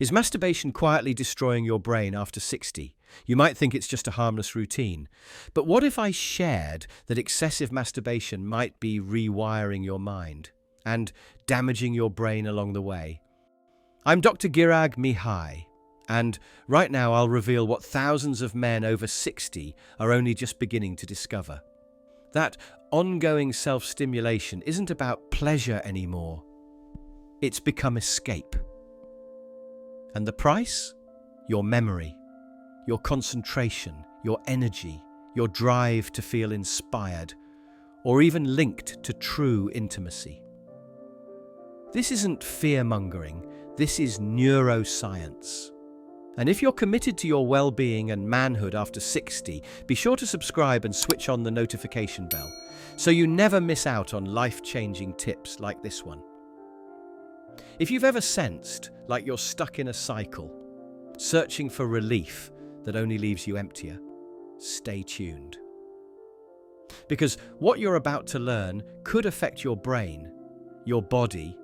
Is masturbation quietly destroying your brain after 60? You might think it's just a harmless routine. But what if I shared that excessive masturbation might be rewiring your mind and damaging your brain along the way? I'm Dr. Girag Mihai, and right now I'll reveal what thousands of men over 60 are only just beginning to discover. That ongoing self-stimulation isn't about pleasure anymore. It's become escape. And the price? Your memory, your concentration, your energy, your drive to feel inspired, or even linked to true intimacy. This isn't fear-mongering, this is neuroscience. And if you're committed to your well-being and manhood after 60, be sure to subscribe and switch on the notification bell so you never miss out on life-changing tips like this one. If you've ever sensed like you're stuck in a cycle, searching for relief that only leaves you emptier, stay tuned. Because what you're about to learn could affect your brain, your body,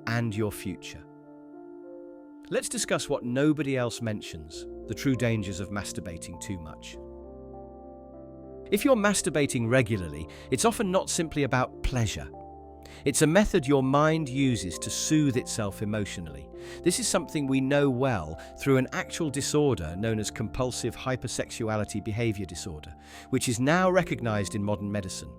and your future. Let's discuss what nobody else mentions, the true dangers of masturbating too much. If you're masturbating regularly, it's often not simply about pleasure. It's a method your mind uses to soothe itself emotionally. This is something we know well through an actual disorder known as compulsive hypersexuality behavior disorder, which is now recognized in modern medicine.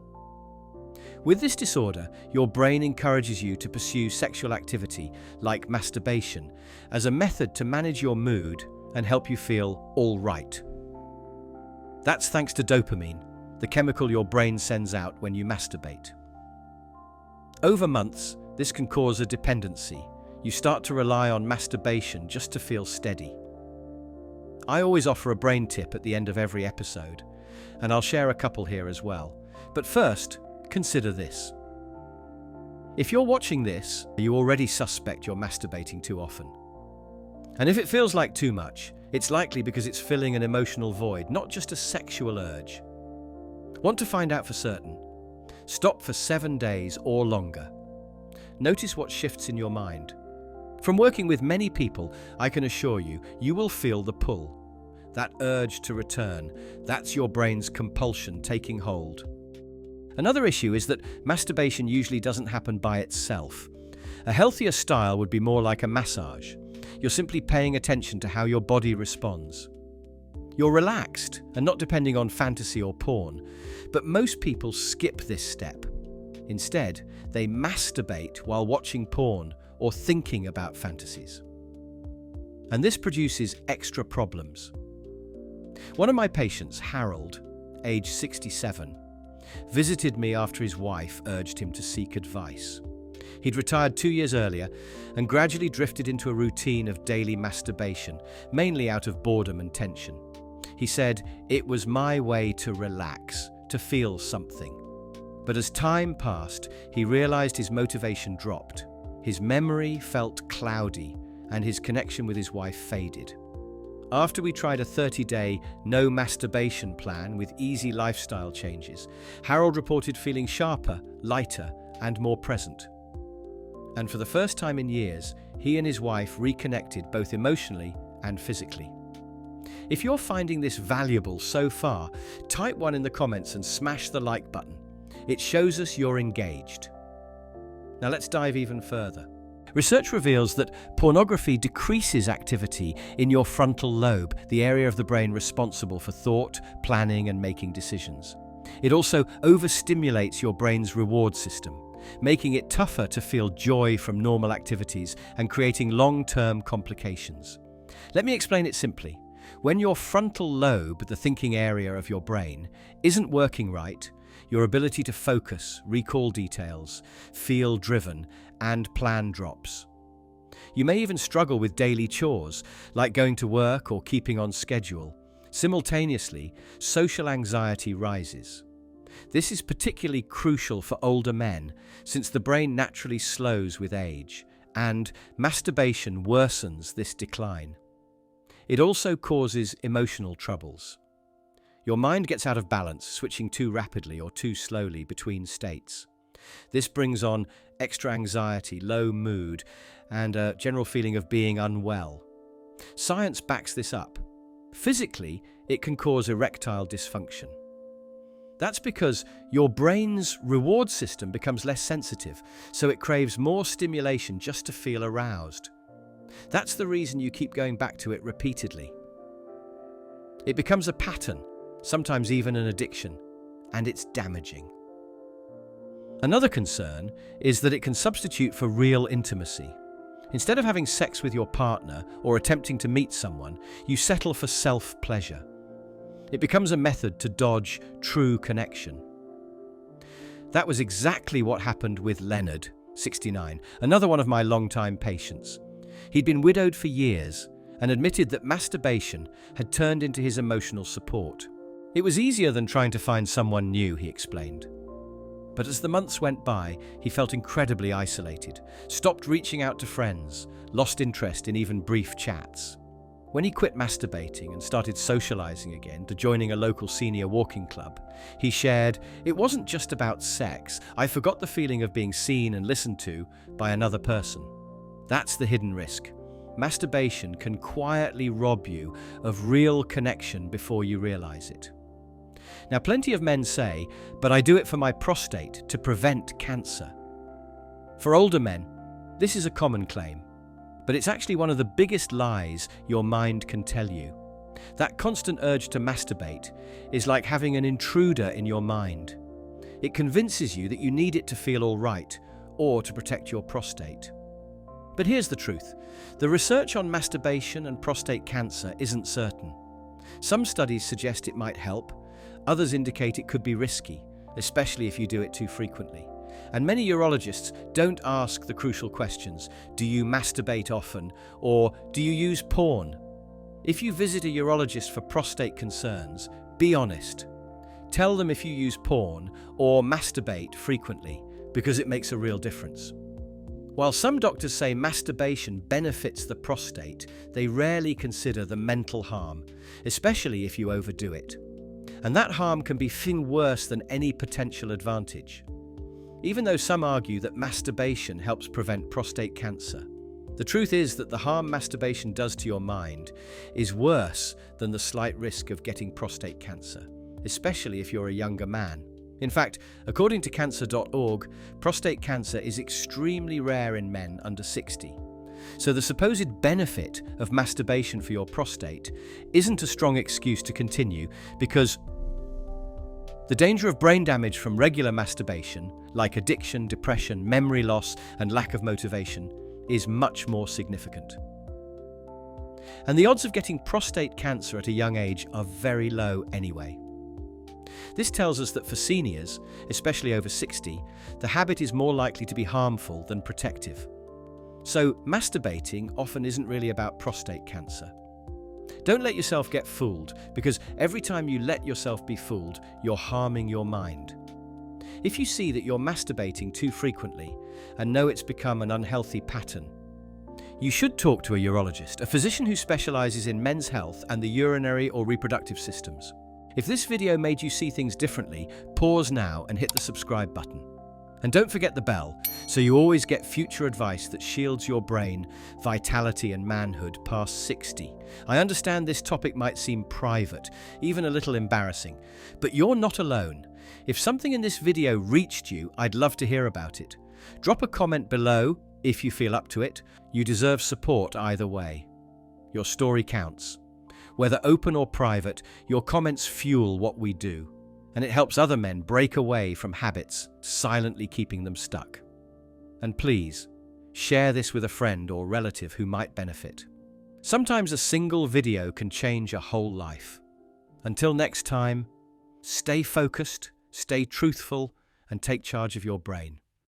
With this disorder, your brain encourages you to pursue sexual activity, like masturbation, as a method to manage your mood and help you feel all right. That's thanks to dopamine, the chemical your brain sends out when you masturbate. Over months, this can cause a dependency. You start to rely on masturbation just to feel steady. I always offer a brain tip at the end of every episode, and I'll share a couple here as well. But first, consider this. If you're watching this, you already suspect you're masturbating too often. And if it feels like too much, it's likely because it's filling an emotional void, not just a sexual urge. Want to find out for certain? Stop for 7 days or longer. Notice what shifts in your mind. From working with many people, I can assure you, you will feel the pull. That urge to return, that's your brain's compulsion taking hold. Another issue is that masturbation usually doesn't happen by itself. A healthier style would be more like a massage. You're simply paying attention to how your body responds. You're relaxed and not depending on fantasy or porn, but most people skip this step. Instead, they masturbate while watching porn or thinking about fantasies. And this produces extra problems. One of my patients, Harold, age 67, visited me after his wife urged him to seek advice. He'd retired 2 years earlier and gradually drifted into a routine of daily masturbation, mainly out of boredom and tension. He said, "It was my way to relax, to feel something." But as time passed, he realized his motivation dropped. His memory felt cloudy, and his connection with his wife faded. After we tried a 30-day no masturbation plan with easy lifestyle changes, Harold reported feeling sharper, lighter, and more present. And for the first time in years, he and his wife reconnected both emotionally and physically. If you're finding this valuable so far, type 1 in the comments and smash the like button. It shows us you're engaged. Now let's dive even further. Research reveals that pornography decreases activity in your frontal lobe, the area of the brain responsible for thought, planning, and making decisions. It also overstimulates your brain's reward system, making it tougher to feel joy from normal activities and creating long-term complications. Let me explain it simply. When your frontal lobe, the thinking area of your brain, isn't working right, your ability to focus, recall details, feel driven, and plan drops. You may even struggle with daily chores, like going to work or keeping on schedule. Simultaneously, social anxiety rises. This is particularly crucial for older men, since the brain naturally slows with age, and masturbation worsens this decline. It also causes emotional troubles. Your mind gets out of balance, switching too rapidly or too slowly between states. This brings on extra anxiety, low mood, and a general feeling of being unwell. Science backs this up. Physically, it can cause erectile dysfunction. That's because your brain's reward system becomes less sensitive, so it craves more stimulation just to feel aroused. That's the reason you keep going back to it repeatedly. It becomes a pattern, sometimes even an addiction, and it's damaging. Another concern is that it can substitute for real intimacy. Instead of having sex with your partner or attempting to meet someone, you settle for self-pleasure. It becomes a method to dodge true connection. That was exactly what happened with Leonard, 69, another one of my longtime patients. He'd been widowed for years and admitted that masturbation had turned into his emotional support. It was easier than trying to find someone new, he explained. But as the months went by, he felt incredibly isolated, stopped reaching out to friends, lost interest in even brief chats. When he quit masturbating and started socializing again to joining a local senior walking club, he shared, "It wasn't just about sex. I forgot the feeling of being seen and listened to by another person." That's the hidden risk. Masturbation can quietly rob you of real connection before you realize it. Now, plenty of men say, "But I do it for my prostate to prevent cancer." For older men, this is a common claim, but it's actually one of the biggest lies your mind can tell you. That constant urge to masturbate is like having an intruder in your mind. It convinces you that you need it to feel all right or to protect your prostate. But here's the truth. The research on masturbation and prostate cancer isn't certain. Some studies suggest it might help. Others indicate it could be risky, especially if you do it too frequently. And many urologists don't ask the crucial questions, do you masturbate often, or do you use porn? If you visit a urologist for prostate concerns, be honest. Tell them if you use porn or masturbate frequently, because it makes a real difference. While some doctors say masturbation benefits the prostate, they rarely consider the mental harm, especially if you overdo it. And that harm can be far worse than any potential advantage. Even though some argue that masturbation helps prevent prostate cancer, the truth is that the harm masturbation does to your mind is worse than the slight risk of getting prostate cancer, especially if you're a younger man. In fact, according to cancer.org, prostate cancer is extremely rare in men under 60. So the supposed benefit of masturbation for your prostate isn't a strong excuse to continue, because the danger of brain damage from regular masturbation, like addiction, depression, memory loss, and lack of motivation, is much more significant. And the odds of getting prostate cancer at a young age are very low anyway. This tells us that for seniors, especially over 60, the habit is more likely to be harmful than protective. So masturbating often isn't really about prostate cancer. Don't let yourself get fooled, because every time you let yourself be fooled, you're harming your mind. If you see that you're masturbating too frequently and know it's become an unhealthy pattern, you should talk to a urologist, a physician who specializes in men's health and the urinary or reproductive systems. If this video made you see things differently, pause now and hit the subscribe button. And don't forget the bell, so you always get future advice that shields your brain, vitality and manhood past 60. I understand this topic might seem private, even a little embarrassing, but you're not alone. If something in this video reached you, I'd love to hear about it. Drop a comment below if you feel up to it. You deserve support either way. Your story counts. Whether open or private, your comments fuel what we do. And it helps other men break away from habits silently keeping them stuck. And please, share this with a friend or relative who might benefit. Sometimes a single video can change a whole life. Until next time, stay focused, stay truthful, and take charge of your brain.